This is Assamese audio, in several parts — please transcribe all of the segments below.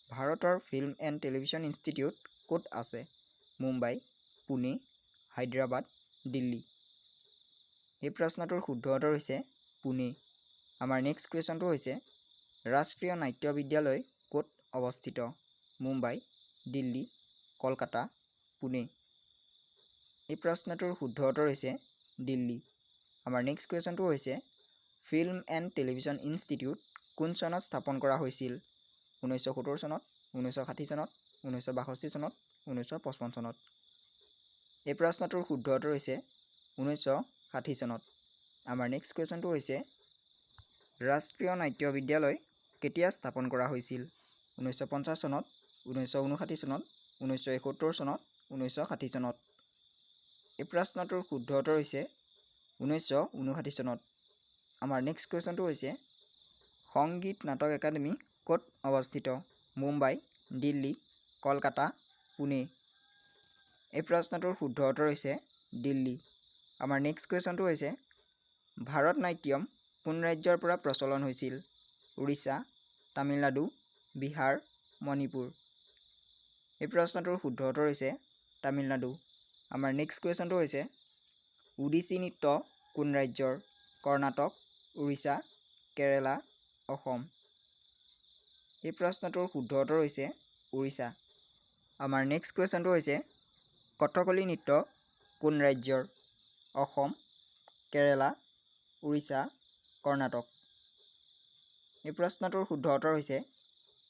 ভাৰতৰ ফিল্ম এণ্ড টেলিভিছন ইনষ্টিটিউট ক'ত আছে? মুম্বাই, পুনে, হায়দৰাবাদ, দিল্লী। এই প্ৰশ্নটোৰ শুদ্ধ উত্তৰ হৈছে পুনে। আমাৰ নেক্সট কুৱেশ্যনটো হৈছে ৰাষ্ট্ৰীয় নাট্য বিদ্যালয় ক'ত অৱস্থিত? মুম্বাই, দিল্লী, কলকাতা, পুনে। এই প্ৰশ্নটোৰ শুদ্ধ উত্তৰ হৈছে দিল্লী। আমাৰ নেক্সট কুৱেশ্যনটো হৈছে ফিল্ম এণ্ড টেলিভিছন ইনষ্টিটিউট কোন চনত স্থাপন কৰা হৈছিল? 1970 চনত, 1960 চনত, 1962 চনত, 1955 চনত। এই প্ৰশ্নটোৰ শুদ্ধ উত্তৰ হৈছে 1960 চনত। আমাৰ নেক্সট কুৱেশ্যনটো হৈছে ৰাষ্ট্ৰীয় নাট্য বিদ্যালয় কেতিয়া স্থাপন কৰা হৈছিল? 1950 চনত, 1959 চনত, 1971 চনত, 1960 চনত। এই প্ৰশ্নটোৰ শুদ্ধ উত্তৰ হৈছে 1959 চনত। আমাৰ নেক্সট কুৱেশ্যনটো হৈছে সংগীত নাটক একাডেমী ক'ত অৱস্থিত? মুম্বাই, দিল্লী, কলকাতা, পুনে। এই প্ৰশ্নটোৰ শুদ্ধ উত্তৰ হৈছে দিল্লী। আমাৰ নেক্সট কুৱেশ্যনটো হৈছে ভাৰত নাট্যম কোন ৰাজ্যৰ পৰা প্ৰচলন হৈছিল? উৰিষ্যা, তামিলনাডু, বিহাৰ, মণিপুৰ। এই প্ৰশ্নটোৰ শুদ্ধ উত্তৰ হৈছে তামিলনাডু। আমাৰ নেক্সট কুৱেশ্যনটো হৈছে ওডিচী নৃত্য কোন ৰাজ্যৰ? কৰ্ণাটক, উৰিষ্যা, কেৰেলা, অসম। এই প্ৰশ্নটোৰ শুদ্ধ উত্তৰ হৈছে উৰিষ্যা। আমাৰ নেক্সট কুৱেশ্যনটো হৈছে কথকলি নৃত্য কোন ৰাজ্যৰ? অসম, কেৰেলা, উৰিষ্যা, কৰ্ণাটক। এই প্ৰশ্নটোৰ শুদ্ধ উত্তৰ হৈছে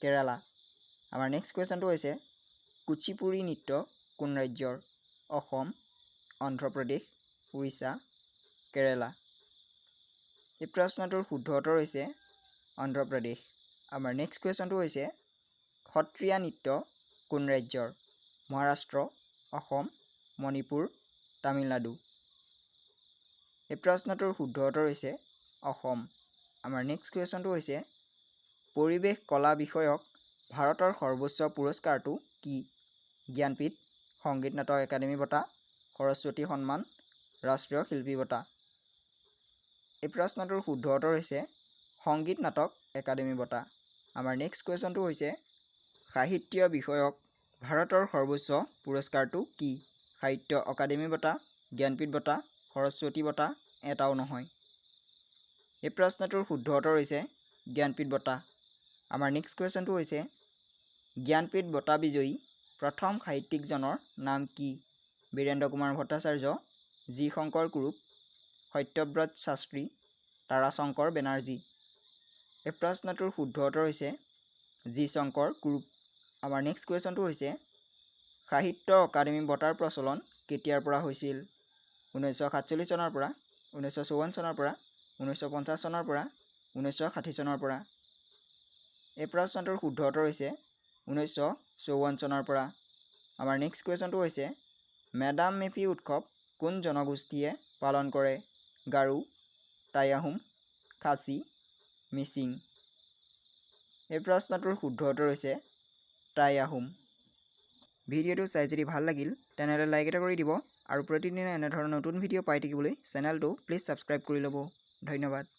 কেৰালা। আমাৰ নেক্সট কুৱেশ্যনটো হৈছে কুচিপুড়ি নৃত্য কোন ৰাজ্যৰ? অসম, অন্ধ্ৰপ্ৰদেশ, উৰিষ্যা, কেৰেলা। এই প্ৰশ্নটোৰ শুদ্ধ উত্তৰ হৈছে অন্ধ্ৰপ্ৰদেশ। আমাৰ নেক্সট কুৱেশ্যনটো হৈছে সত্ৰীয়া নৃত্য কোন ৰাজ্যৰ? মহাৰাষ্ট্ৰ, অসম, মণিপুৰ, তামিলনাডু। এই প্ৰশ্নটোৰ শুদ্ধ উত্তৰ হৈছে অসম। আমাৰ নেক্সট কুৱেশ্যনটো হৈছে পৰিৱেশ কলা বিষয়ক ভাৰতৰ সৰ্বোচ্চ পুৰস্কাৰটো কি? জ্ঞানপীঠ, সংগীত নাটক একাডেমী বঁটা, সৰস্বতী সন্মান, ৰাষ্ট্ৰীয় শিল্পী বঁটা। এই প্ৰশ্নটোৰ শুদ্ধ উত্তৰ হৈছে সংগীত নাটক একাডেমী বঁটা। আমাৰ নেক্সট কুৱেশ্যনটো হৈছে সাহিত্য বিষয়ক ভাৰতৰ সৰ্বোচ্চ পুৰস্কাৰটো কি? সাহিত্য অকাডেমী বঁটা, জ্ঞানপীঠ বঁটা, সৰস্বতী বঁটা, এটাও নহয়। এই প্ৰশ্নটোৰ শুদ্ধ উত্তৰ হৈছে জ্ঞানপীঠ বঁটা। আমাৰ নেক্সট কুৱেশ্যনটো হৈছে জ্ঞানপীঠ বঁটা বিজয়ী প্ৰথম সাহিত্যিকজনৰ নাম কি? বীৰেন্দ্ৰ কুমাৰ ভট্টাচাৰ্য, জি শংকৰ কুৰুপ, সত্যব্ৰত শাস্ত্ৰী, তাৰাশংকৰ বেনাৰ্জী। এই প্ৰশ্নটোৰ শুদ্ধ উত্তৰ হৈছে জি শংকৰ কুৰুপ। আমাৰ নেক্সট কুৱেশ্যনটো হৈছে সাহিত্য অকাডেমী বঁটাৰ প্ৰচলন কেতিয়াৰ পৰা হৈছিল? 1947 চনৰ পৰা, 1954 চনৰ পৰা, 1950 চনৰ পৰা, 1960 চনৰ পৰা। এই প্ৰশ্নটোৰ শুদ্ধ উত্তৰ হৈছে 1954 চনৰ পৰা। আমাৰ নেক্সট কুৱেশ্যনটো হৈছে মেডাম মেফি উৎসৱ কোন জনগোষ্ঠীয়ে পালন কৰে? গাৰো, টাই আহোম, খাচী, মিচিং। এই প্ৰশ্নটোৰ শুদ্ধ উত্তৰ হৈছে টাই আহোম। ভিডিঅ'টো চাই যদি ভাল লাগিল তেনেহ'লে লাইক এটা কৰি দিব আৰু প্ৰতিদিনে এনেধৰণৰ নতুন ভিডিঅ' পাই থাকিবলৈ চেনেলটো প্লিজ ছাবস্ক্ৰাইব কৰি ল'ব। ধন্যবাদ।